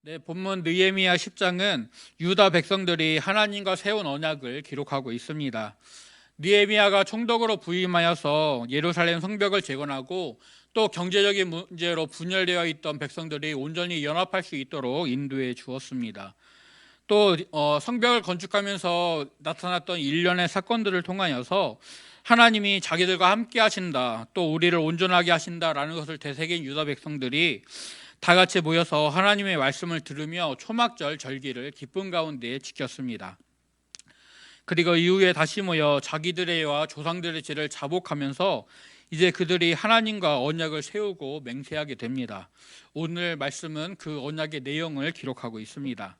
네, 본문 느헤미야 10장은 유다 백성들이 하나님과 세운 언약을 기록하고 있습니다. 느헤미야가 총독으로 부임하여서 예루살렘 성벽을 재건하고 또 경제적인 문제로 분열되어 있던 백성들이 온전히 연합할 수 있도록 인도해 주었습니다. 또 성벽을 건축하면서 나타났던 일련의 사건들을 통하여서 하나님이 자기들과 함께 하신다, 또 우리를 온전하게 하신다라는 것을 되새긴 유다 백성들이 다 같이 모여서 하나님의 말씀을 들으며 초막절 절기를 기쁨 가운데 지켰습니다. 그리고 이후에 다시 모여 자기들의 죄와 조상들의 죄를 자복하면서 이제 그들이 하나님과 언약을 세우고 맹세하게 됩니다. 오늘 말씀은 그 언약의 내용을 기록하고 있습니다.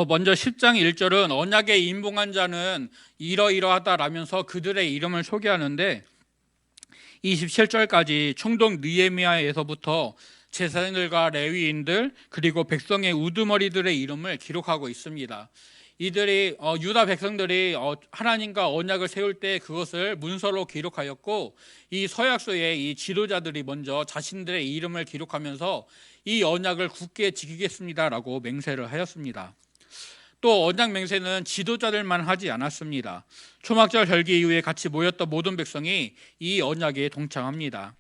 먼저 10장 1절은 언약에 인봉한 자는 이러이러하다라면서 그들의 이름을 소개하는데 27절까지 총독 느헤미야에서부터 제사장들과 레위인들 그리고 백성의 우두머리들의 이름을 기록하고 있습니다. 이들이 유다 백성들이 하나님과 언약을 세울 때 그것을 문서로 기록하였고, 이 서약서에 이 지도자들이 먼저 자신들의 이름을 기록하면서 이 언약을 굳게 지키겠습니다라고 맹세를 하였습니다. 또 언약 맹세는 지도자들만 하지 않았습니다. 초막절 절기 이후에 같이 모였던 모든 백성이 이 언약에 동참합니다.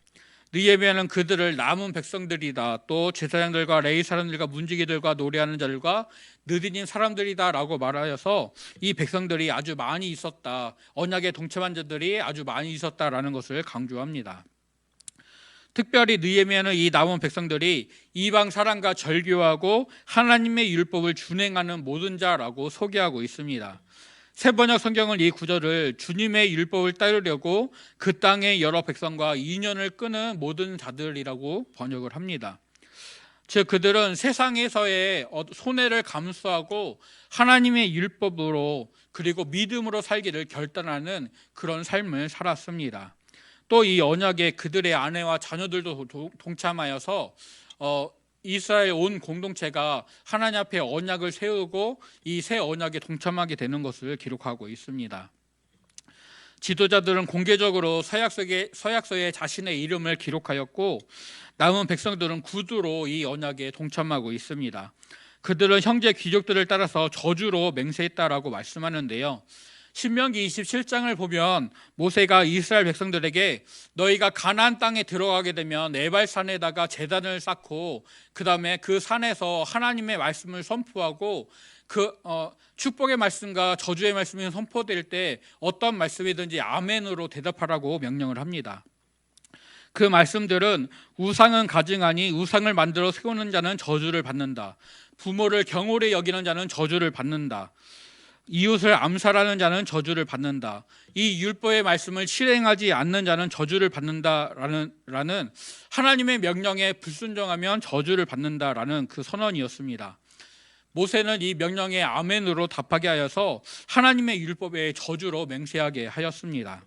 느헤미야는 그들을 남은 백성들이다, 또 제사장들과 레위 사람들과 문지기들과 노래하는 자들과 느디님 사람들이다라고 말하여서 이 백성들이 아주 많이 있었다, 언약에 동참한 자들이 아주 많이 있었다라는 것을 강조합니다. 특별히 느헤미야는 이 남은 백성들이 이방 사람과 절교하고 하나님의 율법을 준행하는 모든 자라고 소개하고 있습니다. 새번역 성경은 이 구절을 주님의 율법을 따르려고 그 땅의 여러 백성과 인연을 끊은 모든 자들이라고 번역을 합니다. 즉 그들은 세상에서의 손해를 감수하고 하나님의 율법으로 그리고 믿음으로 살기를 결단하는 그런 삶을 살았습니다. 또 이 언약에 그들의 아내와 자녀들도 동참하여서 이스라엘 온 공동체가 하나님 앞에 언약을 세우고 이 새 언약에 동참하게 되는 것을 기록하고 있습니다. 지도자들은 공개적으로 서약서에 자신의 이름을 기록하였고, 남은 백성들은 구두로 이 언약에 동참하고 있습니다. 그들은 형제 귀족들을 따라서 저주로 맹세했다라고 말씀하는데요. 신명기 27장을 보면 모세가 이스라엘 백성들에게 너희가 가나안 땅에 들어가게 되면 에발산에다가 제단을 쌓고 그 다음에 그 산에서 하나님의 말씀을 선포하고 축복의 말씀과 저주의 말씀이 선포될 때 어떤 말씀이든지 아멘으로 대답하라고 명령을 합니다. 그 말씀들은 우상은 가증하니 우상을 만들어 세우는 자는 저주를 받는다. 부모를 경홀히 여기는 자는 저주를 받는다. 이웃을 암살하는 자는 저주를 받는다. 이 율법의 말씀을 실행하지 않는 자는 저주를 받는다라는 하나님의 명령에 불순종하면 저주를 받는다라는 그 선언이었습니다. 모세는 이 명령에 아멘으로 답하게 하여서 하나님의 율법에 저주로 맹세하게 하였습니다.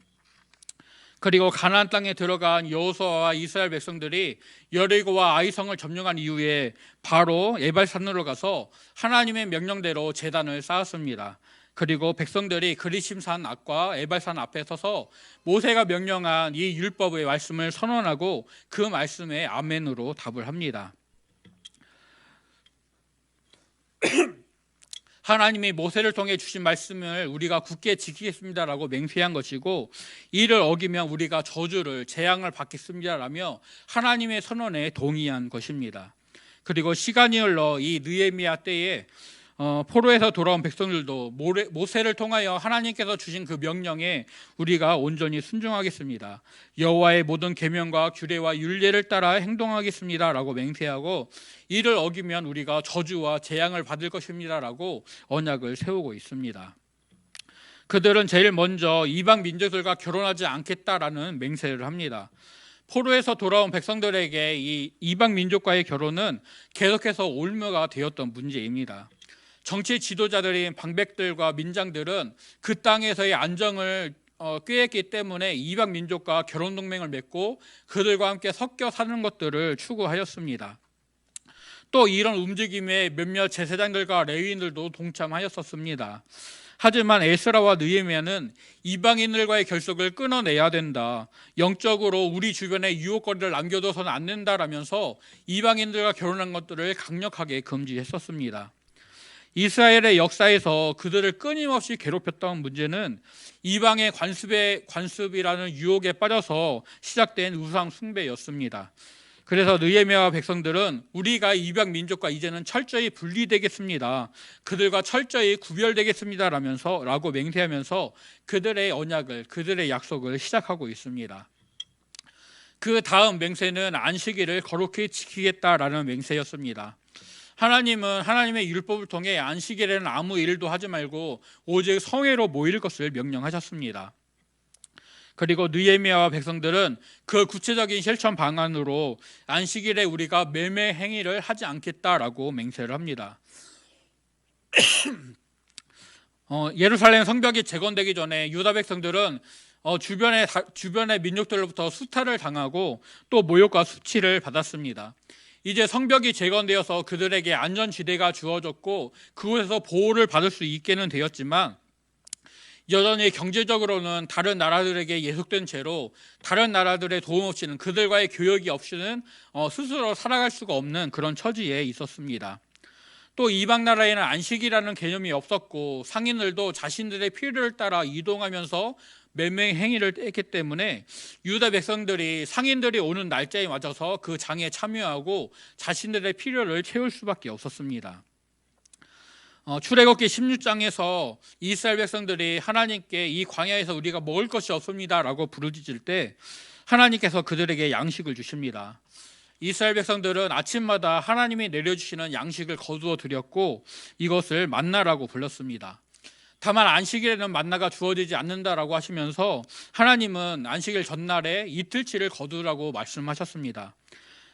그리고 가나안 땅에 들어간 여호수아와 이스라엘 백성들이 여리고와 아이성을 점령한 이후에 바로 에발산으로 가서 하나님의 명령대로 제단을 쌓았습니다. 그리고 백성들이 그리심산 앞과 에발산 앞에 서서 모세가 명령한 이 율법의 말씀을 선언하고 그 말씀에 아멘으로 답을 합니다. 하나님이 모세를 통해 주신 말씀을 우리가 굳게 지키겠습니다라고 맹세한 것이고, 이를 어기면 우리가 저주를 재앙을 받겠습니다라며 하나님의 선언에 동의한 것입니다. 그리고 시간이 흘러 이 느헤미야 때에 포로에서 돌아온 백성들도 모세를 통하여 하나님께서 주신 그 명령에 우리가 온전히 순종하겠습니다. 여호와의 모든 계명과 규례와 율례를 따라 행동하겠습니다라고 맹세하고, 이를 어기면 우리가 저주와 재앙을 받을 것입니다라고 언약을 세우고 있습니다. 그들은 제일 먼저 이방 민족들과 결혼하지 않겠다라는 맹세를 합니다. 포로에서 돌아온 백성들에게 이 이방 민족과의 결혼은 계속해서 올무가 되었던 문제입니다. 정치 지도자들인 방백들과 민장들은 그 땅에서의 안정을 꾀했기 때문에 이방 민족과 결혼 동맹을 맺고 그들과 함께 섞여 사는 것들을 추구하였습니다. 또 이런 움직임에 몇몇 제사장들과 레위인들도 동참하였었습니다. 하지만 에스라와 느헤미야는 이방인들과의 결속을 끊어내야 된다. 영적으로 우리 주변에 유혹거리를 남겨둬서는 안 된다라면서 이방인들과 결혼한 것들을 강력하게 금지했었습니다. 이스라엘의 역사에서 그들을 끊임없이 괴롭혔던 문제는 이방의 관습이라는 유혹에 빠져서 시작된 우상 숭배였습니다. 그래서 느헤미야와 백성들은 우리가 이방 민족과 이제는 철저히 분리되겠습니다. 그들과 철저히 구별되겠습니다. 라고 맹세하면서 그들의 언약을, 그들의 약속을 시작하고 있습니다. 그 다음 맹세는 안식일을 거룩히 지키겠다라는 맹세였습니다. 하나님은 하나님의 율법을 통해 안식일에는 아무 일도 하지 말고 오직 성회로 모일 것을 명령하셨습니다. 그리고 느헤미야와 백성들은 그 구체적인 실천 방안으로 안식일에 우리가 매매 행위를 하지 않겠다라고 맹세를 합니다. 예루살렘 성벽이 재건되기 전에 유다 백성들은 주변의 민족들로부터 수탈을 당하고 또 모욕과 수치를 받았습니다. 이제 성벽이 재건되어서 그들에게 안전지대가 주어졌고 그곳에서 보호를 받을 수 있게는 되었지만 여전히 경제적으로는 다른 나라들에게 예속된 채로 다른 나라들의 도움 없이는, 그들과의 교역이 없이는 스스로 살아갈 수가 없는 그런 처지에 있었습니다. 또 이방 나라에는 안식이라는 개념이 없었고 상인들도 자신들의 필요를 따라 이동하면서 매매 행위를 했기 때문에 유다 백성들이 상인들이 오는 날짜에 맞춰서 그 장에 참여하고 자신들의 필요를 채울 수밖에 없었습니다. 출애굽기 16장에서 이스라엘 백성들이 하나님께 이 광야에서 우리가 먹을 것이 없습니다 라고 부르짖을 때 하나님께서 그들에게 양식을 주십니다. 이스라엘 백성들은 아침마다 하나님이 내려주시는 양식을 거두어 드렸고 이것을 만나라고 불렀습니다. 다만 안식일에는 만나가 주어지지 않는다라고 하시면서 하나님은 안식일 전날에 이틀치를 거두라고 말씀하셨습니다.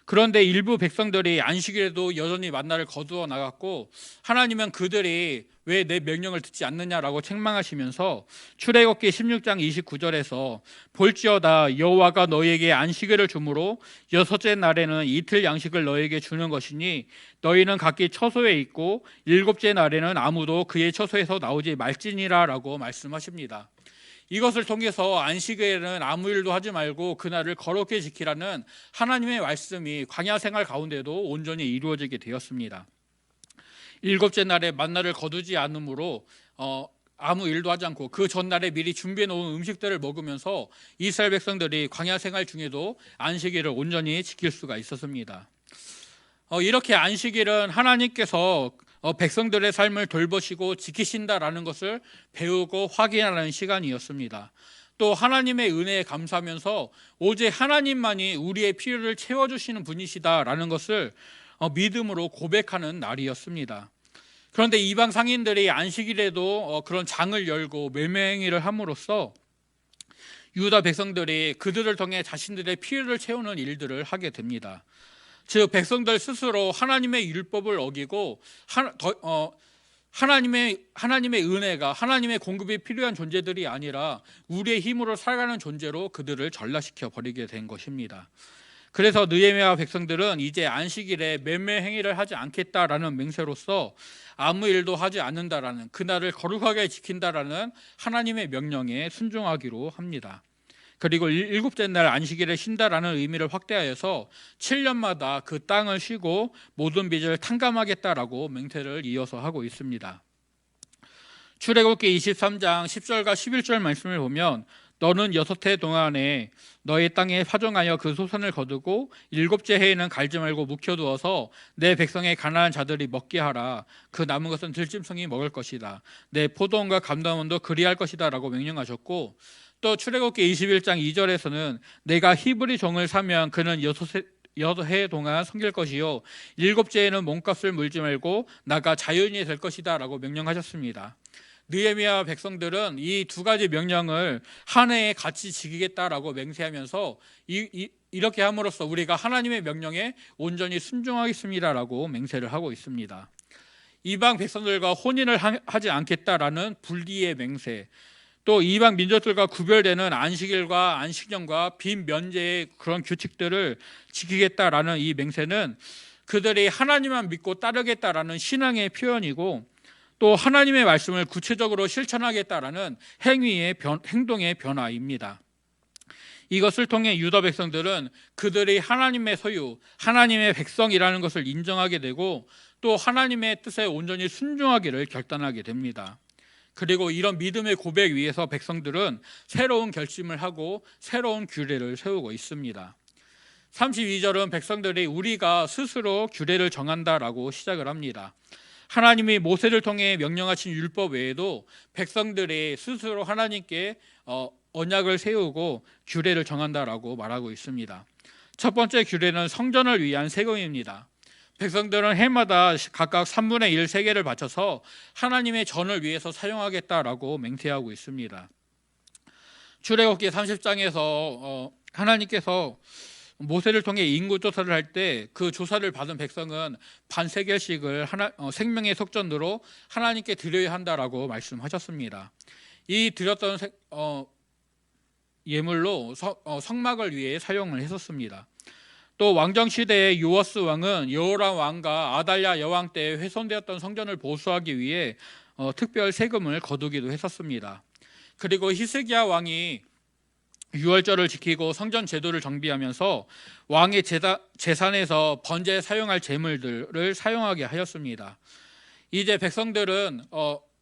그런데 일부 백성들이 안식일에도 여전히 만나를 거두어 나갔고 하나님은 그들이 왜 내 명령을 듣지 않느냐라고 책망하시면서 출애굽기 16장 29절에서 볼지어다 여호와가 너희에게 안식일을 주므로 여섯째 날에는 이틀 양식을 너희에게 주는 것이니 너희는 각기 처소에 있고 일곱째 날에는 아무도 그의 처소에서 나오지 말지니라 라고 말씀하십니다. 이것을 통해서 안식일에는 아무 일도 하지 말고 그날을 거룩히 지키라는 하나님의 말씀이 광야 생활 가운데도 온전히 이루어지게 되었습니다. 일곱째 날에 만나를 거두지 않으므로 아무 일도 하지 않고 그 전날에 미리 준비해 놓은 음식들을 먹으면서 이스라엘 백성들이 광야 생활 중에도 안식일을 온전히 지킬 수가 있었습니다. 이렇게 안식일은 하나님께서 백성들의 삶을 돌보시고 지키신다라는 것을 배우고 확인하는 시간이었습니다. 또 하나님의 은혜에 감사하면서 오직 하나님만이 우리의 필요를 채워주시는 분이시다라는 것을 믿음으로 고백하는 날이었습니다. 그런데 이방 상인들이 안식일에도 그런 장을 열고 매매행위를 함으로써 유다 백성들이 그들을 통해 자신들의 필요를 채우는 일들을 하게 됩니다. 즉 백성들 스스로 하나님의 율법을 어기고 하나님의 은혜가, 하나님의 공급이 필요한 존재들이 아니라 우리의 힘으로 살아가는 존재로 그들을 전락시켜 버리게 된 것입니다. 그래서 느헤미야 백성들은 이제 안식일에 매매 행위를 하지 않겠다라는 맹세로서 아무 일도 하지 않는다라는, 그날을 거룩하게 지킨다라는 하나님의 명령에 순종하기로 합니다. 그리고 일곱째 날 안식일에 쉰다라는 의미를 확대하여서 7년마다 그 땅을 쉬고 모든 빚을 탕감하겠다라고 맹세를 이어서 하고 있습니다. 출애굽기 23장 10절과 11절 말씀을 보면 너는 6해 동안에 너의 땅에 파종하여 그 소산을 거두고 일곱째 해에는 갈지 말고 묵혀두어서 내 백성의 가나안 자들이 먹게 하라. 그 남은 것은 들짐승이 먹을 것이다. 내 포도원과 감람원도 그리할 것이다 라고 명령하셨고, 또 출애굽기 21장 2절에서는 내가 히브리 종을 사면 그는 6해 동안 섬길 것이요 일곱째에는 몸값을 물지 말고 나가 자유인이 될 것이다 라고 명령하셨습니다. 느헤미야 백성들은 이 두 가지 명령을 한 해에 같이 지키겠다라고 맹세하면서 이렇게 함으로써 우리가 하나님의 명령에 온전히 순종하겠습니다라고 맹세를 하고 있습니다. 이방 백성들과 혼인을 하지 않겠다라는 분리의 맹세, 또 이방 민족들과 구별되는 안식일과 안식년과 빈면제의 그런 규칙들을 지키겠다라는 이 맹세는 그들이 하나님만 믿고 따르겠다라는 신앙의 표현이고, 또 하나님의 말씀을 구체적으로 실천하겠다라는 행동의 변화입니다. 이것을 통해 유다 백성들은 그들이 하나님의 소유, 하나님의 백성이라는 것을 인정하게 되고 또 하나님의 뜻에 온전히 순종하기를 결단하게 됩니다. 그리고 이런 믿음의 고백 위에서 백성들은 새로운 결심을 하고 새로운 규례를 세우고 있습니다. 32절은 백성들이 우리가 스스로 규례를 정한다라고 시작을 합니다. 하나님이 모세를 통해 명령하신 율법 외에도 백성들이 스스로 하나님께 언약을 세우고 규례를 정한다라고 말하고 있습니다. 첫 번째 규례는 성전을 위한 세금입니다. 백성들은 해마다 각각 3분의 1 세계를 바쳐서 하나님의 전을 위해서 사용하겠다라고 맹세하고 있습니다. 출애굽기 30장에서 하나님께서 모세를 통해 인구 조사를 할 때 그 조사를 받은 백성은 반세겔씩을 생명의 속전으로 하나님께 드려야 한다라고 말씀하셨습니다. 이 드렸던 예물로 성막을 위해 사용을 했었습니다. 또 왕정 시대의 요아스 왕은 여호람 왕과 아달랴 여왕 때 훼손되었던 성전을 보수하기 위해 특별 세금을 거두기도 했었습니다. 그리고 히스기야 왕이 유월절을 지키고 성전 제도를 정비하면서 왕의 재산에서 번제에 사용할 제물들을 사용하게 하였습니다. 이제 백성들은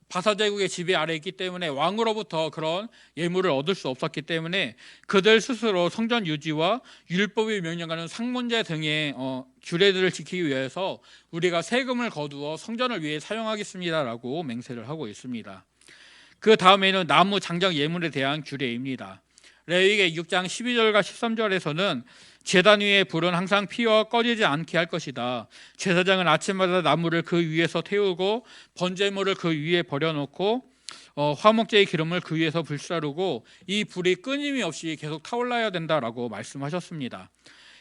바사제국의 지배 아래에 있기 때문에 왕으로부터 그런 예물을 얻을 수 없었기 때문에 그들 스스로 성전 유지와 율법이 명령하는 상문제 등의 규례들을 지키기 위해서 우리가 세금을 거두어 성전을 위해 사용하겠습니다라고 맹세를 하고 있습니다. 그 다음에는 나무 장작 예물에 대한 규례입니다. 레위기 6장 12절과 13절에서는 제단 위에 불은 항상 피어 꺼지지 않게 할 것이다. 제사장은 아침마다 나무를 그 위에서 태우고 번제물을 그 위에 버려놓고 화목제의 기름을 그 위에서 불사르고 이 불이 끊임이 없이 계속 타올라야 된다라고 말씀하셨습니다.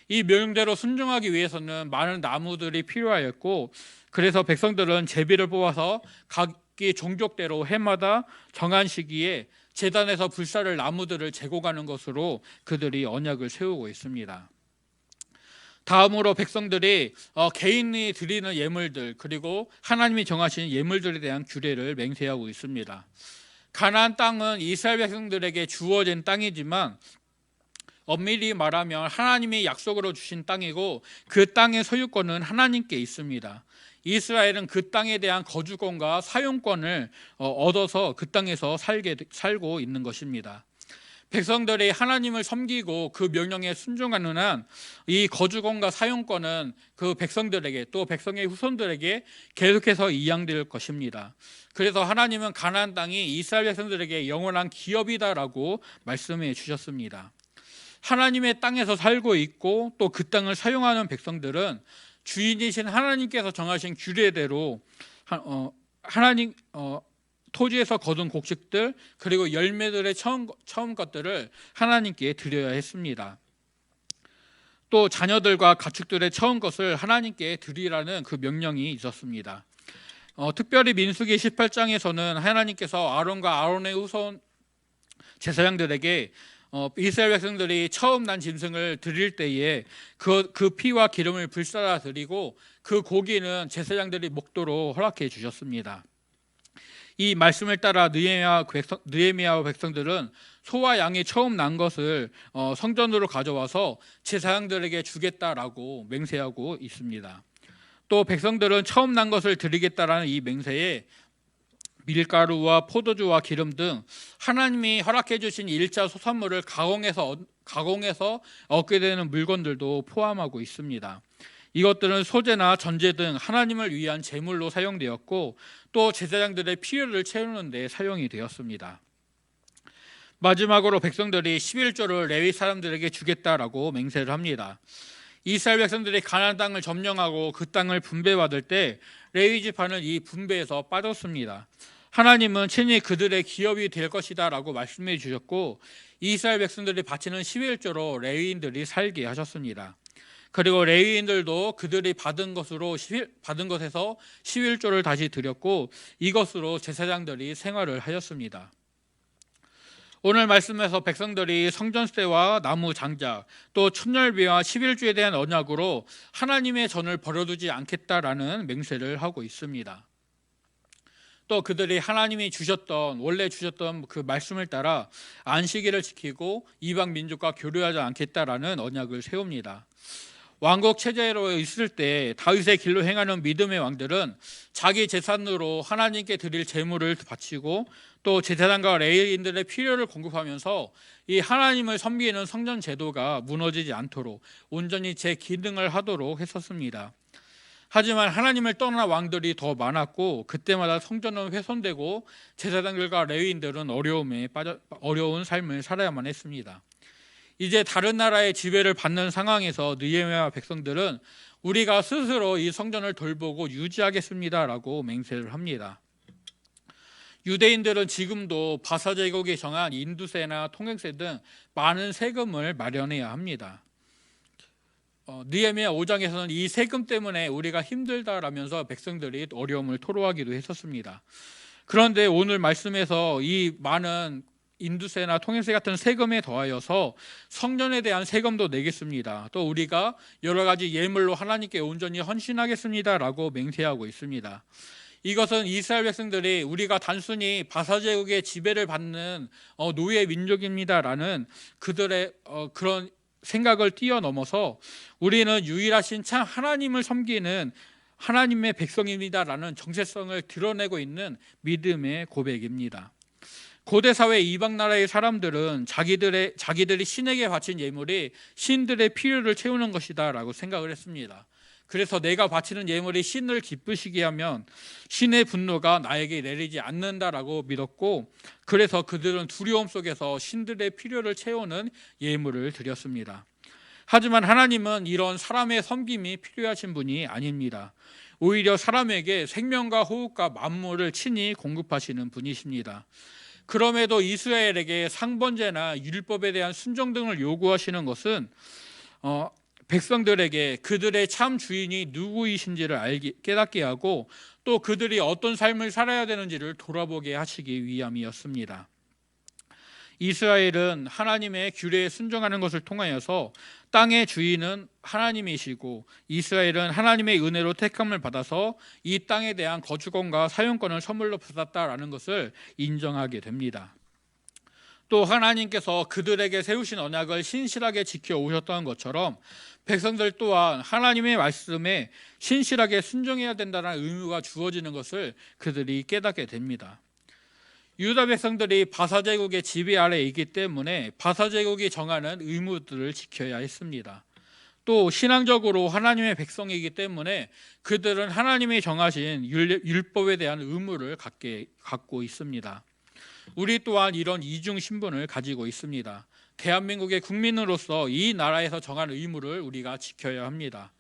이 명령대로 순종하기 위해서는 많은 나무들이 필요하였고 그래서 백성들은 제비를 뽑아서 각기 종족대로 해마다 정한 시기에 제단에서 불사를 나무들을 재고 가는 것으로 그들이 언약을 세우고 있습니다. 다음으로 백성들이 개인이 드리는 예물들 그리고 하나님이 정하신 예물들에 대한 규례를 맹세하고 있습니다. 가나안 땅은 이스라엘 백성들에게 주어진 땅이지만 엄밀히 말하면 하나님이 약속으로 주신 땅이고 그 땅의 소유권은 하나님께 있습니다. 이스라엘은 그 땅에 대한 거주권과 사용권을 얻어서 그 땅에서 살고 있는 것입니다. 백성들이 하나님을 섬기고 그 명령에 순종하는 한 이 거주권과 사용권은 그 백성들에게 또 백성의 후손들에게 계속해서 이양될 것입니다. 그래서 하나님은 가나안 땅이 이스라엘 백성들에게 영원한 기업이다라고 말씀해 주셨습니다. 하나님의 땅에서 살고 있고 또 그 땅을 사용하는 백성들은 주인이신 하나님께서 정하신 규례대로 하나님 토지에서 거둔 곡식들 그리고 열매들의 처음 것들을 하나님께 드려야 했습니다. 또 자녀들과 가축들의 처음 것을 하나님께 드리라는 그 명령이 있었습니다. 특별히 민수기 18장에서는 하나님께서 아론과 아론의 후손 제사장들에게 이스라엘 백성들이 처음 난 짐승을 드릴 때에 그 피와 기름을 불사라 드리고 그 고기는 제사장들이 먹도록 허락해 주셨습니다. 이 말씀을 따라 느헤미야와 백성들은 소와 양이 처음 난 것을 성전으로 가져와서 제사장들에게 주겠다라고 맹세하고 있습니다. 또 백성들은 처음 난 것을 드리겠다라는 이 맹세에 밀가루와 포도주와 기름 등 하나님이 허락해 주신 1차 소산물을 가공해서 얻게 되는 물건들도 포함하고 있습니다. 이것들은 소재나 전제 등 하나님을 위한 제물로 사용되었고 또 제사장들의 필요를 채우는 데 사용이 되었습니다. 마지막으로 백성들이 11조를 레위 사람들에게 주겠다라고 맹세를 합니다. 이스라엘 백성들이 가나안 땅을 점령하고 그 땅을 분배받을 때 레위 지파는 이 분배에서 빠졌습니다. 하나님은 친히 그들의 기업이 될 것이다 라고 말씀해 주셨고 이스라엘 백성들이 바치는 11조로 레위인들이 살게 하셨습니다. 그리고 레위인들도 그들이 받은 것에서 11조를 다시 드렸고 이것으로 제사장들이 생활을 하였습니다. 오늘 말씀에서 백성들이 성전세와 나무 장작 또 천열비와 11조에 대한 언약으로 하나님의 전을 버려두지 않겠다라는 맹세를 하고 있습니다. 또 그들이 하나님이 원래 주셨던 그 말씀을 따라 안식일을 지키고 이방 민족과 교류하지 않겠다라는 언약을 세웁니다. 왕국 체제로 있을 때 다윗의 길로 행하는 믿음의 왕들은 자기 재산으로 하나님께 드릴 제물을 바치고 또 제사장과 레위인들의 필요를 공급하면서 이 하나님을 섬기는 성전 제도가 무너지지 않도록 온전히 제 기능을 하도록 했었습니다. 하지만 하나님을 떠난 왕들이 더 많았고 그때마다 성전은 훼손되고 제사장들과 레위인들은 어려운 삶을 살아야만 했습니다. 이제 다른 나라의 지배를 받는 상황에서 느헤미야 백성들은 우리가 스스로 이 성전을 돌보고 유지하겠습니다라고 맹세를 합니다. 유대인들은 지금도 바사 제국이 정한 인두세나 통행세 등 많은 세금을 마련해야 합니다. 느헤미야 5장에서는 이 세금 때문에 우리가 힘들다라면서 백성들이 어려움을 토로하기도 했었습니다. 그런데 오늘 말씀에서 이 많은 인두세나 통행세 같은 세금에 더하여서 성전에 대한 세금도 내겠습니다. 또 우리가 여러 가지 예물로 하나님께 온전히 헌신하겠습니다라고 맹세하고 있습니다. 이것은 이스라엘 백성들이 우리가 단순히 바사 제국의 지배를 받는 노예 민족입니다라는 그들의 그런 생각을 뛰어넘어서 우리는 유일하신 참 하나님을 섬기는 하나님의 백성입니다라는 정체성을 드러내고 있는 믿음의 고백입니다. 고대 사회 이방 나라의 사람들은 자기들이 신에게 바친 예물이 신들의 필요를 채우는 것이다라고 생각을 했습니다. 그래서 내가 바치는 예물이 신을 기쁘시게 하면 신의 분노가 나에게 내리지 않는다라고 믿었고, 그래서 그들은 두려움 속에서 신들의 필요를 채우는 예물을 드렸습니다. 하지만 하나님은 이런 사람의 섬김이 필요하신 분이 아닙니다. 오히려 사람에게 생명과 호흡과 만물을 친히 공급하시는 분이십니다. 그럼에도 이스라엘에게 상번제나 율법에 대한 순종 등을 요구하시는 것은 백성들에게 그들의 참 주인이 누구이신지를 깨닫게 하고 또 그들이 어떤 삶을 살아야 되는지를 돌아보게 하시기 위함이었습니다. 이스라엘은 하나님의 규례에 순종하는 것을 통하여서 땅의 주인은 하나님이시고 이스라엘은 하나님의 은혜로 택함을 받아서 이 땅에 대한 거주권과 사용권을 선물로 받았다라는 것을 인정하게 됩니다. 또 하나님께서 그들에게 세우신 언약을 신실하게 지켜오셨던 것처럼 백성들 또한 하나님의 말씀에 신실하게 순종해야 된다는 의무가 주어지는 것을 그들이 깨닫게 됩니다. 유다 백성들이 바사 제국의 지배 아래에 있기 때문에 바사 제국이 정하는 의무들을 지켜야 했습니다. 또 신앙적으로 하나님의 백성이기 때문에 그들은 하나님이 정하신 율법에 대한 의무를 갖고 있습니다. 우리 또한 이런 이중 신분을 가지고 있습니다. 대한민국의 국민으로서 이 나라에서 정한 의무를 우리가 지켜야 합니다.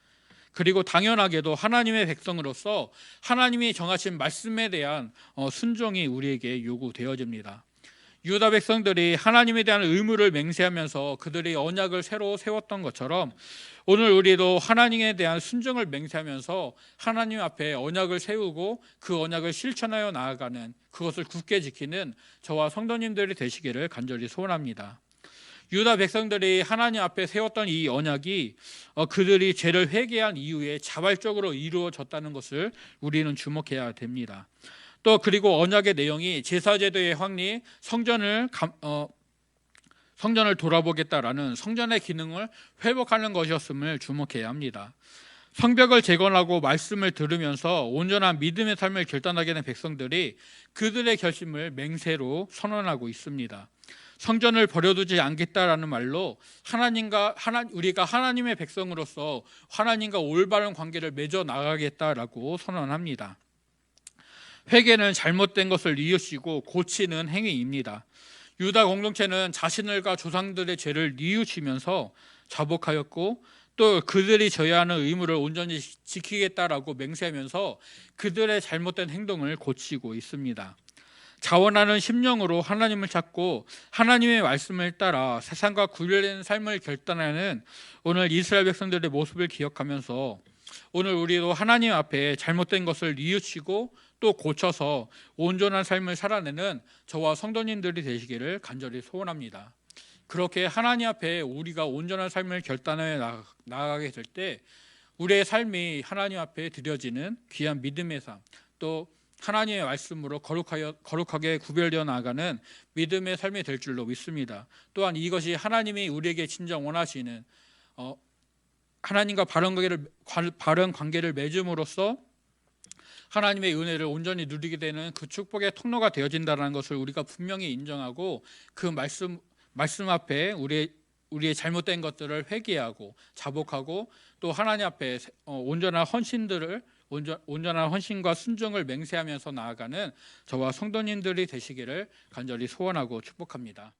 그리고 당연하게도 하나님의 백성으로서 하나님이 정하신 말씀에 대한 순종이 우리에게 요구되어집니다. 유다 백성들이 하나님에 대한 의무를 맹세하면서 그들이 언약을 새로 세웠던 것처럼 오늘 우리도 하나님에 대한 순종을 맹세하면서 하나님 앞에 언약을 세우고 그 언약을 실천하여 나아가는, 그것을 굳게 지키는 저와 성도님들이 되시기를 간절히 소원합니다. 유다 백성들이 하나님 앞에 세웠던 이 언약이 그들이 죄를 회개한 이후에 자발적으로 이루어졌다는 것을 우리는 주목해야 됩니다. 또 그리고 언약의 내용이 제사제도의 확립, 성전을 돌아보겠다라는 성전의 기능을 회복하는 것이었음을 주목해야 합니다. 성벽을 재건하고 말씀을 들으면서 온전한 믿음의 삶을 결단하게 된 백성들이 그들의 결심을 맹세로 선언하고 있습니다. 성전을 버려두지 않겠다라는 말로 우리가 하나님의 백성으로서 하나님과 올바른 관계를 맺어 나가겠다라고 선언합니다. 회개는 잘못된 것을 뉘우치고 고치는 행위입니다. 유다 공동체는 자신들과 조상들의 죄를 뉘우치면서 자복하였고 또 그들이 져야 하는 의무를 온전히 지키겠다라고 맹세하면서 그들의 잘못된 행동을 고치고 있습니다. 자원하는 심령으로 하나님을 찾고 하나님의 말씀을 따라 세상과 구별된 삶을 결단하는 오늘 이스라엘 백성들의 모습을 기억하면서 오늘 우리도 하나님 앞에 잘못된 것을 뉘우치고 또 고쳐서 온전한 삶을 살아내는 저와 성도님들이 되시기를 간절히 소원합니다. 그렇게 하나님 앞에 우리가 온전한 삶을 결단해 나아가게 될 때 우리의 삶이 하나님 앞에 드려지는 귀한 믿음의 삶, 또 하나님의 말씀으로 거룩하게 구별되어 나아가는 믿음의 삶이 될 줄로 믿습니다. 또한 이것이 하나님이 우리에게 진정 원하시는 하나님과 바른 관계를 맺음으로써 하나님의 은혜를 온전히 누리게 되는 그 축복의 통로가 되어진다는 것을 우리가 분명히 인정하고 그 말씀 앞에 우리의 잘못된 것들을 회개하고 자복하고 또 하나님 앞에 온전한 헌신과 순종을 맹세하면서 나아가는 저와 성도님들이 되시기를 간절히 소원하고 축복합니다.